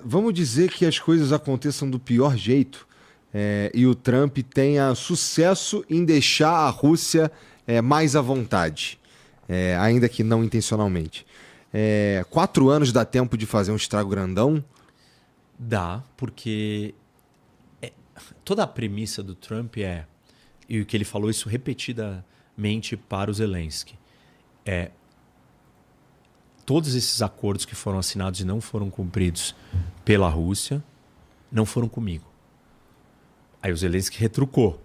vamos dizer que as coisas aconteçam do pior jeito e o Trump tenha sucesso em deixar a Rússia mais à vontade, ainda que não intencionalmente. 4 anos dá tempo de fazer um estrago grandão? Dá, porque toda a premissa do Trump e o que ele falou isso repetidamente para o Zelensky, todos esses acordos que foram assinados e não foram cumpridos pela Rússia não foram comigo. Aí o Zelensky retrucou.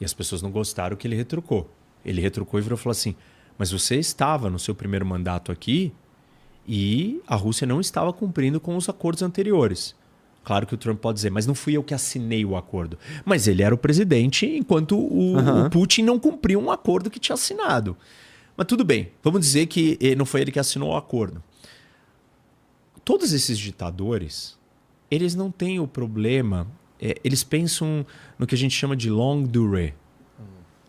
E as pessoas não gostaram que ele retrucou. Ele retrucou e virou e falou assim, mas você estava no seu primeiro mandato aqui e a Rússia não estava cumprindo com os acordos anteriores. Claro que o Trump pode dizer, mas não fui eu que assinei o acordo. Mas ele era o presidente enquanto o Putin não cumpriu um acordo que tinha assinado. Mas tudo bem, vamos dizer que não foi ele que assinou o acordo. Todos esses ditadores, eles não têm o problema, eles pensam no que a gente chama de longue durée,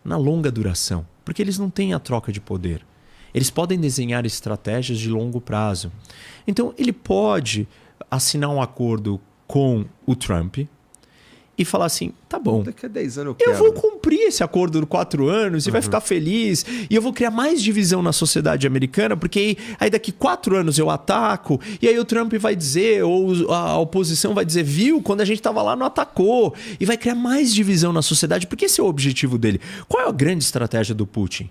na longa duração, porque eles não têm a troca de poder. Eles podem desenhar estratégias de longo prazo. Então, ele pode assinar um acordo com o Trump e falar assim, tá bom, daqui a 10 anos eu vou cumprir esse acordo de 4 anos e vai ficar feliz e eu vou criar mais divisão na sociedade americana, porque aí daqui 4 anos eu ataco e aí o Trump vai dizer, ou a oposição vai dizer, viu, quando a gente estava lá não atacou, e vai criar mais divisão na sociedade, porque esse é o objetivo dele. Qual é a grande estratégia do Putin?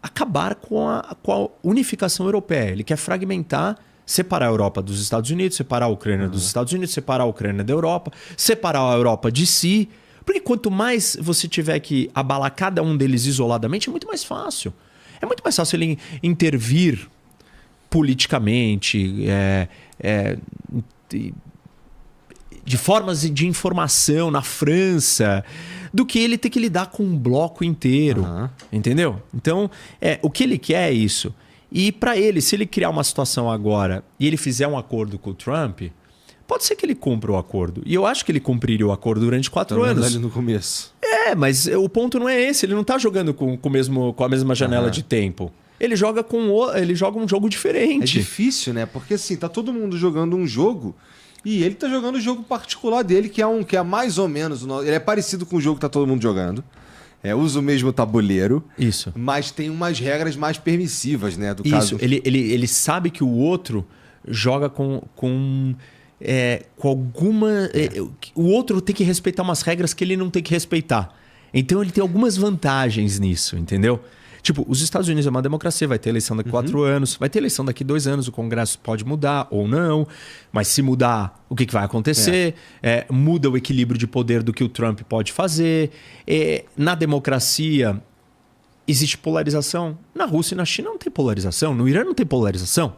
Acabar com a unificação europeia. Ele quer fragmentar, separar a Europa dos Estados Unidos, separar a Ucrânia dos Estados Unidos, separar a Ucrânia da Europa, separar a Europa de si. Porque quanto mais você tiver que abalar cada um deles isoladamente, é muito mais fácil. É muito mais fácil ele intervir politicamente, de formas de informação na França, do que ele ter que lidar com um bloco inteiro. Entendeu? Então, o que ele quer é isso. E para ele, se ele criar uma situação agora e ele fizer um acordo com o Trump, pode ser que ele cumpra o acordo. E eu acho que ele cumpriria o acordo durante 4 anos. Ali no começo. Mas o ponto não é esse. Ele não está jogando com a mesma janela de tempo. Ele joga um jogo diferente. É difícil, né? Porque assim, tá todo mundo jogando um jogo e ele tá jogando o jogo particular dele, que é mais ou menos... Ele é parecido com o jogo que tá todo mundo jogando. Usa o mesmo tabuleiro. Isso. Mas tem umas regras mais permissivas, né? Do Isso. caso. Ele sabe que o outro joga com alguma... o outro tem que respeitar umas regras que ele não tem que respeitar. Então ele tem algumas vantagens nisso, entendeu? Tipo, os Estados Unidos é uma democracia, vai ter eleição daqui 4 anos, vai ter eleição daqui 2 anos, o Congresso pode mudar ou não, mas se mudar, o que vai acontecer? Muda o equilíbrio de poder do que o Trump pode fazer. Na democracia, existe polarização. Na Rússia e na China não tem polarização, no Irã não tem polarização.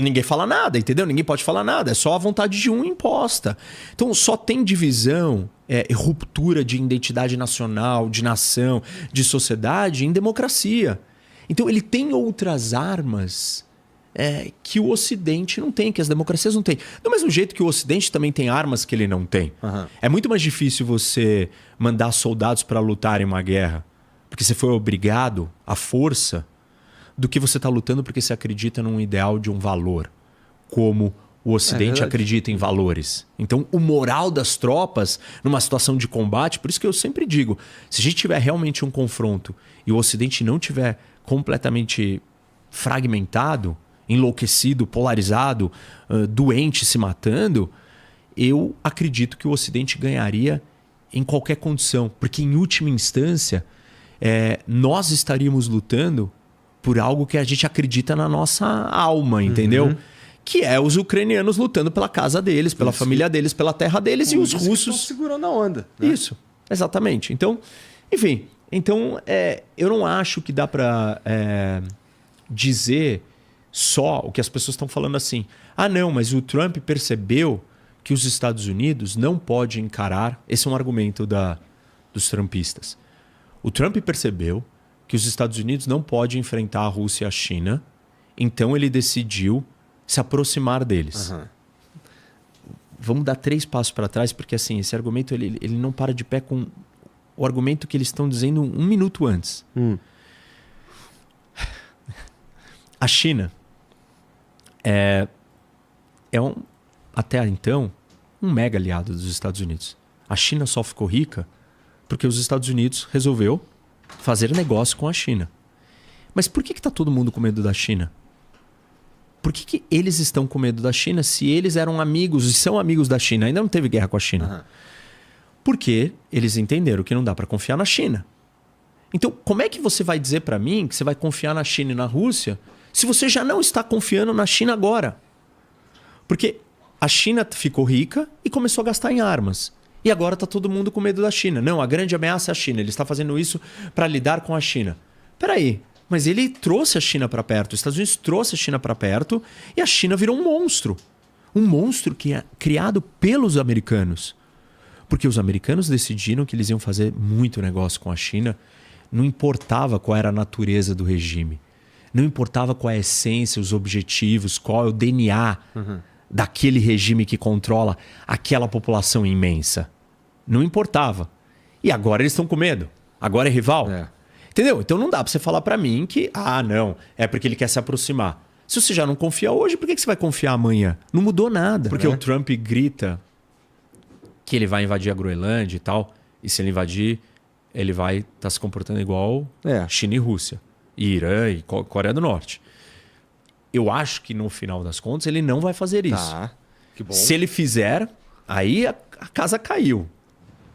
Ninguém fala nada, entendeu? Ninguém pode falar nada, é só a vontade de um imposta. Então só tem divisão, ruptura de identidade nacional, de nação, de sociedade em democracia. Então ele tem outras armas que o Ocidente não tem, que as democracias não têm. Do mesmo jeito que o Ocidente também tem armas que ele não tem. É muito mais difícil você mandar soldados para lutar em uma guerra porque você foi obrigado à força, do que você está lutando porque você acredita num ideal de um valor, como o Ocidente acredita em valores. Então, o moral das tropas numa situação de combate, por isso que eu sempre digo, se a gente tiver realmente um confronto e o Ocidente não tiver completamente fragmentado, enlouquecido, polarizado, doente, se matando, eu acredito que o Ocidente ganharia em qualquer condição, porque em última instância, nós estaríamos lutando por algo que a gente acredita na nossa alma, entendeu? Que é os ucranianos lutando pela casa deles, pela família deles, pela terra deles, e os russos estão segurando a onda. Né? Isso, exatamente. Então, enfim, eu não acho que dá para dizer só o que as pessoas estão falando assim. Ah, não, mas o Trump percebeu que os Estados Unidos não pode encarar... Esse é um argumento dos trumpistas. O Trump percebeu que os Estados Unidos não podem enfrentar a Rússia e a China, então ele decidiu se aproximar deles. Vamos dar 3 passos para trás, porque assim, esse argumento ele não para de pé com o argumento que eles estão dizendo 1 minuto antes. A China é até então, um mega aliado dos Estados Unidos. A China só ficou rica porque os Estados Unidos resolveu fazer negócio com a China. Mas por que está todo mundo com medo da China? Por que eles estão com medo da China se eles eram amigos e são amigos da China? Ainda não teve guerra com a China. Uhum. Porque eles entenderam que não dá para confiar na China. Então, como é que você vai dizer para mim que você vai confiar na China e na Rússia se você já não está confiando na China agora? Porque a China ficou rica e começou a gastar em armas. E agora está todo mundo com medo da China. Não, a grande ameaça é a China. Ele está fazendo isso para lidar com a China. Peraí, mas ele trouxe a China para perto. Os Estados Unidos trouxe a China para perto e a China virou um monstro. Um monstro que é criado pelos americanos. Porque os americanos decidiram que eles iam fazer muito negócio com a China. Não importava qual era a natureza do regime. Não importava qual é a essência, os objetivos, qual é o DNA daquele regime que controla aquela população imensa. Não importava. E agora eles estão com medo. Agora é rival. É. Entendeu? Então não dá pra você falar pra mim que, não, é porque ele quer se aproximar. Se você já não confia hoje, por que você vai confiar amanhã? Não mudou nada. Porque o Trump grita que ele vai invadir a Groenlândia e tal. E se ele invadir, ele vai estar se comportando igual China e Rússia. E Irã e Coreia do Norte. Eu acho que no final das contas ele não vai fazer isso. Tá, que bom. Se ele fizer, aí a casa caiu.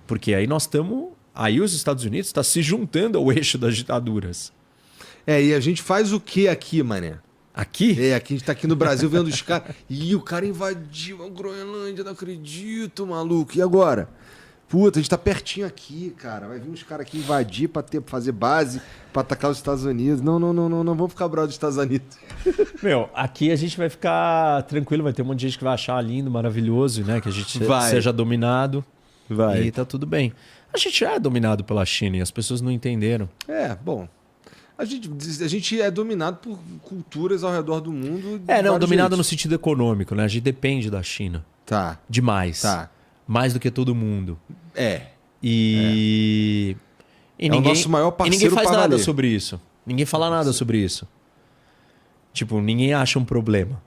Porque aí nós estamos... Aí os Estados Unidos estão se juntando ao eixo das ditaduras. E a gente faz o que aqui, mané? Aqui? Aqui a gente tá aqui no Brasil vendo os caras. Ih, o cara invadiu a Groenlândia, não acredito, maluco. E agora? Puta, a gente tá pertinho aqui, cara. Vai vir uns caras aqui invadir pra fazer base, pra atacar os Estados Unidos. Não vamos ficar bravos dos Estados Unidos. Meu, aqui a gente vai ficar tranquilo, vai ter um monte de gente que vai achar lindo, maravilhoso, né? Que a gente seja dominado. Vai. E tá tudo bem. A gente já é dominado pela China e as pessoas não entenderam. Bom. A gente é dominado por culturas ao redor do mundo. Dominado no sentido econômico, né? A gente depende da China. Tá. Demais. Tá. Mais do que todo mundo. É E o nosso maior parceiro. E ninguém faz pra nada valer. sobre isso. Ninguém fala nada sobre isso. Tipo, ninguém acha um problema.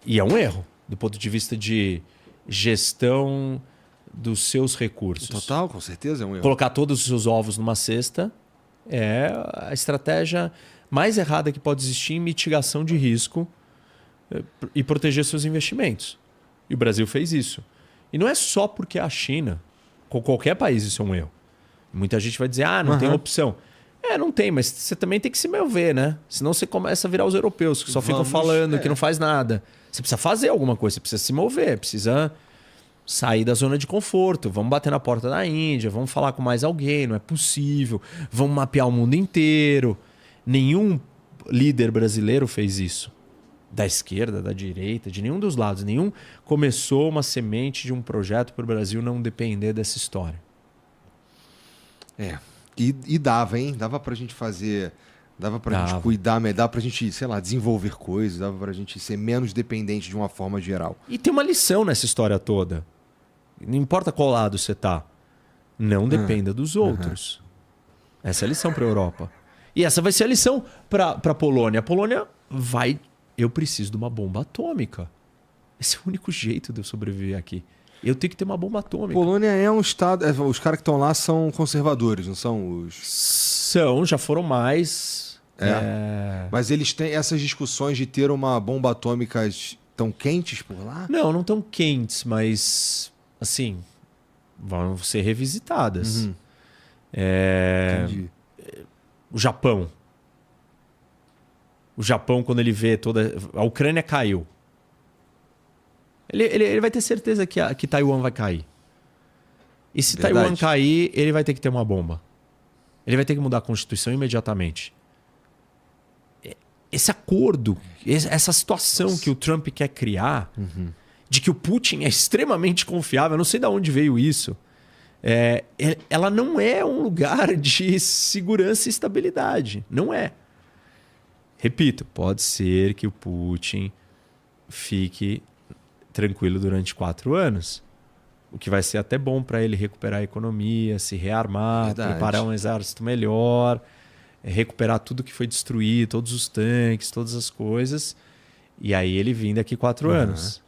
E é um erro, do ponto de vista de gestão dos seus recursos. Total, com certeza é um erro. Colocar todos os seus ovos numa cesta é a estratégia mais errada que pode existir em mitigação de risco e proteger seus investimentos. E o Brasil fez isso. E não é só porque é a China. Com qualquer país isso é um erro. Muita gente vai dizer, não tem opção. Não tem, mas você também tem que se mover, né? Senão você começa a virar os europeus, que só ficam falando, que não faz nada. Você precisa fazer alguma coisa, você precisa se mover, precisa sair da zona de conforto. Vamos bater na porta da Índia, vamos falar com mais alguém, não é possível. Vamos mapear o mundo inteiro. Nenhum líder brasileiro fez isso. Da esquerda, da direita, de nenhum dos lados. Nenhum começou uma semente de um projeto para o Brasil não depender dessa história. E dava, hein? Dava pra gente fazer... Dava pra gente cuidar, dava pra gente, sei lá, desenvolver coisas, dava pra gente ser menos dependente de uma forma geral. E tem uma lição nessa história toda. Não importa qual lado você tá. Não dependa dos outros. Essa é a lição para a Europa. E essa vai ser a lição para a Polônia. A Polônia vai... Eu preciso de uma bomba atômica. Esse é o único jeito de eu sobreviver aqui. Eu tenho que ter uma bomba atômica. Polônia é um estado... Os caras que estão lá são conservadores, não são os... São, já foram mais... Mas eles têm essas discussões de ter uma bomba atômica tão quentes por lá? Não tão quentes, mas... Assim, vão ser revisitadas. Entendi. O Japão. O Japão, quando ele vê toda... A Ucrânia caiu. Ele vai ter certeza que Taiwan vai cair. E se Taiwan cair, ele vai ter que ter uma bomba. Ele vai ter que mudar a Constituição imediatamente. Esse acordo, essa situação que o Trump quer criar, de que o Putin é extremamente confiável, eu não sei de onde veio isso, ela não é um lugar de segurança e estabilidade. Não é. Repito, pode ser que o Putin fique tranquilo durante 4 anos. O que vai ser até bom para ele recuperar a economia, se rearmar, preparar um exército melhor, recuperar tudo que foi destruído, todos os tanques, todas as coisas. E aí ele vem daqui 4 anos.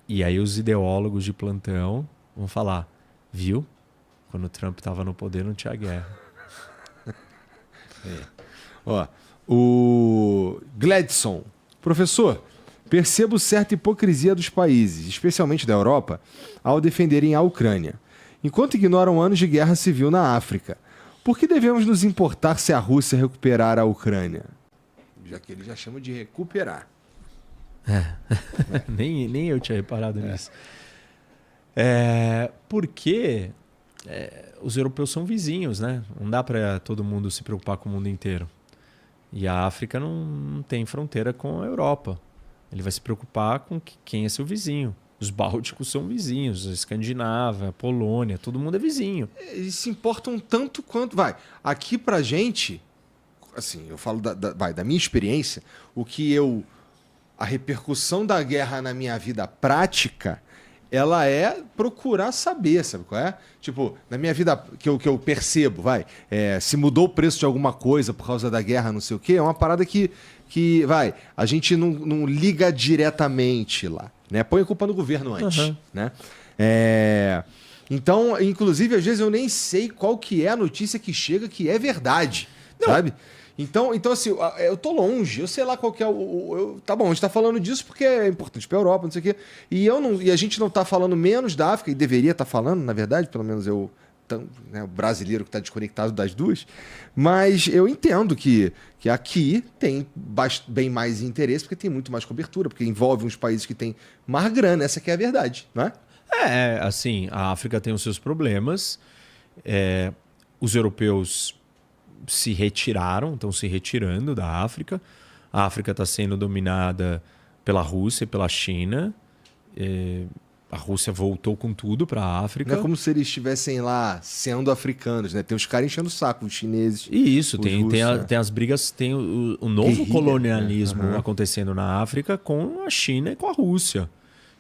E aí os ideólogos de plantão vão falar, viu? Quando o Trump estava no poder não tinha guerra. Ó, o Gladson. Professor, percebo certa hipocrisia dos países, especialmente da Europa, ao defenderem a Ucrânia, enquanto ignoram anos de guerra civil na África. Por que devemos nos importar se a Rússia recuperar a Ucrânia? Já que ele já chama de recuperar. Nem eu tinha reparado nisso. Porque os europeus são vizinhos, né? Não dá para todo mundo se preocupar com o mundo inteiro. E a África não tem fronteira com a Europa. Ele vai se preocupar com quem é seu vizinho. Os bálticos são vizinhos, a Escandinávia, a Polônia, todo mundo é vizinho. Eles se importam tanto quanto... Aqui pra gente, assim, eu falo da minha experiência, a repercussão da guerra na minha vida prática, ela é procurar saber, sabe qual é? Tipo, na minha vida, que eu percebo, se mudou o preço de alguma coisa por causa da guerra, não sei o quê, é uma parada que a gente não liga diretamente lá, né? Põe a culpa no governo antes, né? Então, inclusive, às vezes eu nem sei qual que é a notícia que chega que é verdade, sabe? Então, assim, eu tô longe, eu sei lá qual que é tá bom, a gente tá falando disso porque é importante pra Europa, não sei o quê. E a gente não tá falando menos da África, e deveria estar falando, na verdade, pelo menos o brasileiro que tá desconectado das duas. Mas eu entendo que aqui tem bem mais interesse, porque tem muito mais cobertura, porque envolve uns países que têm mais grana, essa que é a verdade, não é? Assim, a África tem os seus problemas, os europeus se retiraram, estão se retirando da África. A África está sendo dominada pela Rússia e pela China. A Rússia voltou com tudo para a África. Não é como se eles estivessem lá sendo africanos, né? Tem os caras enchendo o saco, os chineses. E isso, tem as brigas, tem o novo Guerrilha, colonialismo acontecendo na África com a China e com a Rússia.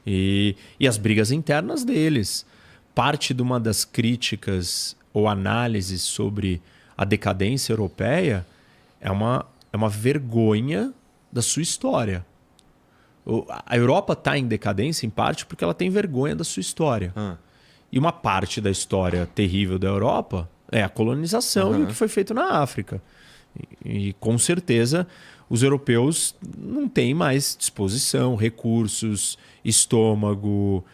E as brigas internas deles. Parte de uma das críticas ou análises sobre a decadência europeia é uma vergonha da sua história. A Europa está em decadência, em parte, porque ela tem vergonha da sua história. E uma parte da história terrível da Europa é a colonização e o que foi feito na África. E com certeza, os europeus não têm mais disposição, recursos, estômago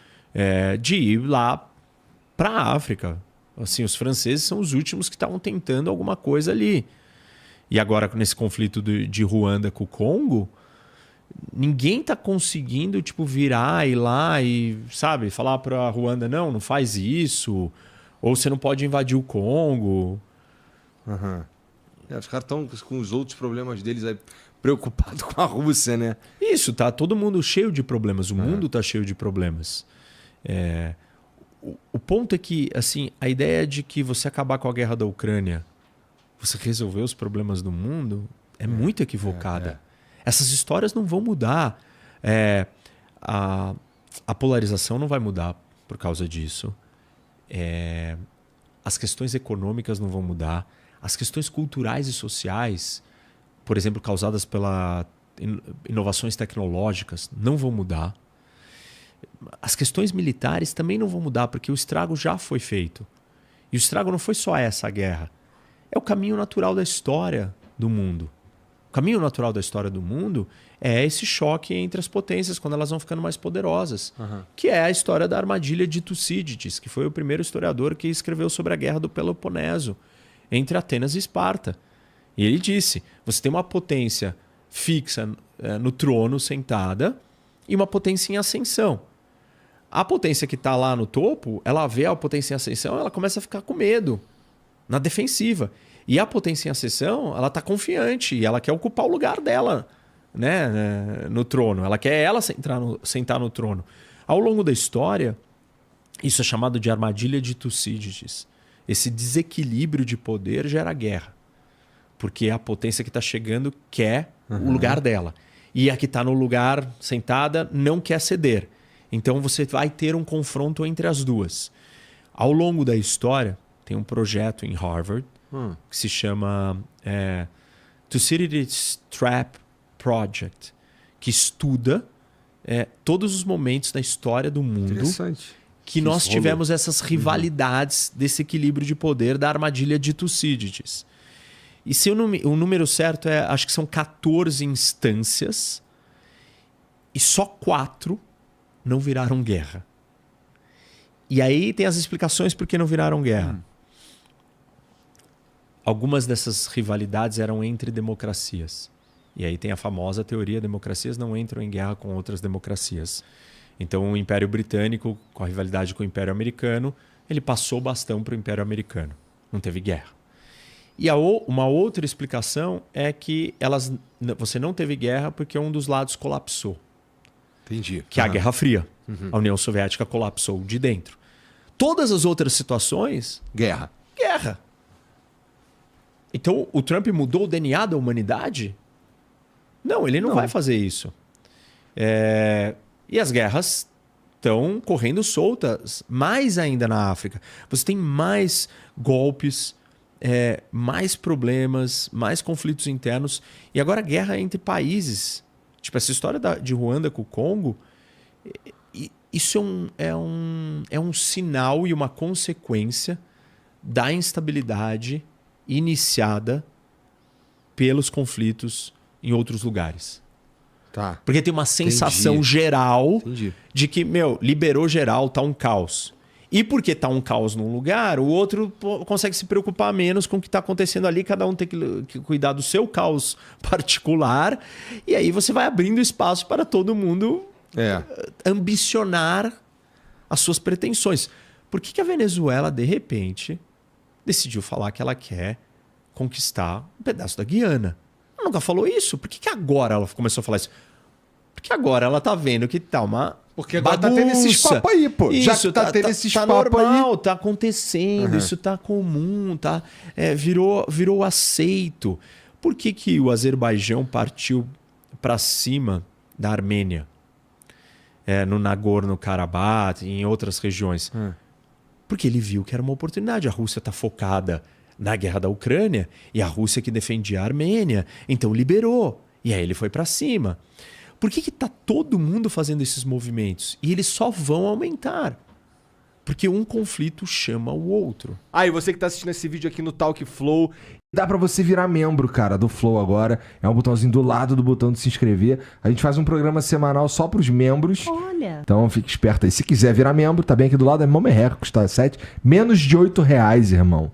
de ir lá para a África. Assim, os franceses são os últimos que estavam tentando alguma coisa ali. E agora, nesse conflito de Ruanda com o Congo, ninguém está conseguindo virar, ir lá e, sabe, falar para Ruanda, não faz isso, ou você não pode invadir o Congo. Os caras estão com os outros problemas deles aí, preocupados com a Rússia, né? Isso, tá todo mundo cheio de problemas, o mundo está cheio de problemas. O ponto é que, assim, a ideia de que você acabar com a guerra da Ucrânia, você resolver os problemas do mundo, é muito equivocada. Essas histórias não vão mudar. A polarização não vai mudar por causa disso. As questões econômicas não vão mudar. As questões culturais e sociais, por exemplo, causadas pelas inovações tecnológicas, não vão mudar. As questões militares também não vão mudar, porque o estrago já foi feito. E o estrago não foi só essa guerra. É o caminho natural da história do mundo. O caminho natural da história do mundo é esse choque entre as potências, quando elas vão ficando mais poderosas. Que é a história da armadilha de Tucídides, que foi o primeiro historiador que escreveu sobre a guerra do Peloponeso, entre Atenas e Esparta. E ele disse, você tem uma potência fixa no trono, sentada, e uma potência em ascensão. A potência que está lá no topo, ela vê a potência em ascensão, ela começa a ficar com medo, na defensiva. E a potência em ascensão, ela está confiante e ela quer ocupar o lugar dela, né, no trono. Ela quer sentar no trono. Ao longo da história, isso é chamado de armadilha de Tucídides. Esse desequilíbrio de poder gera guerra. Porque a potência que está chegando quer o lugar dela. E a que está no lugar sentada não quer ceder. Então você vai ter um confronto entre as duas. Ao longo da história, tem um projeto em Harvard que se chama Thucydides Trap Project, que estuda todos os momentos da história do mundo que nós tivemos essas rivalidades desse equilíbrio de poder da armadilha de Tucídides. E se o número certo acho que são 14 instâncias e só 4 não viraram guerra. E aí tem as explicações por que não viraram guerra. Algumas dessas rivalidades eram entre democracias. E aí tem a famosa teoria: democracias não entram em guerra com outras democracias. Então o Império Britânico, com a rivalidade com o Império Americano, ele passou o bastão para o Império Americano. Não teve guerra. E uma outra explicação é que você não teve guerra porque um dos lados colapsou. Entendi. Que é a Guerra Fria. A União Soviética colapsou de dentro. Todas as outras situações... Guerra. Então o Trump mudou o DNA da humanidade? Não, ele não vai fazer isso. E as guerras estão correndo soltas, mais ainda na África. Você tem mais golpes, mais problemas, mais conflitos internos. E agora guerra entre países. Tipo, essa história de Ruanda com o Congo, isso é um sinal e uma consequência da instabilidade iniciada pelos conflitos em outros lugares. Tá. Porque tem uma sensação geral de que, liberou geral, tá um caos. E porque tá um caos num lugar, o outro consegue se preocupar menos com o que está acontecendo ali, cada um tem que cuidar do seu caos particular, e aí você vai abrindo espaço para todo mundo ambicionar as suas pretensões. Por que a Venezuela, de repente, decidiu falar que ela quer conquistar um pedaço da Guiana? Ela nunca falou isso. Por que agora ela começou a falar isso? Porque agora ela tá vendo que tá uma Porque agora tá tendo esses papos aí, pô. Isso, já tá tendo esses papos normal, aí. Tá acontecendo, isso tá comum, tá? Virou aceito. Por que o Azerbaijão partiu para cima da Armênia? No Nagorno-Karabakh e em outras regiões. Porque ele viu que era uma oportunidade. A Rússia tá focada na guerra da Ucrânia e a Rússia que defendia a Armênia. Então liberou. E aí ele foi para cima. Por que tá todo mundo fazendo esses movimentos? E eles só vão aumentar. Porque um conflito chama o outro. E você que tá assistindo esse vídeo aqui no Talk Flow, dá pra você virar membro, cara, do Flow agora. É um botãozinho do lado do botão de se inscrever. A gente faz um programa semanal só pros membros. Olha. Então fique esperto aí. Se quiser virar membro, tá bem aqui do lado. É mó merreca, custa menos de R$8, irmão.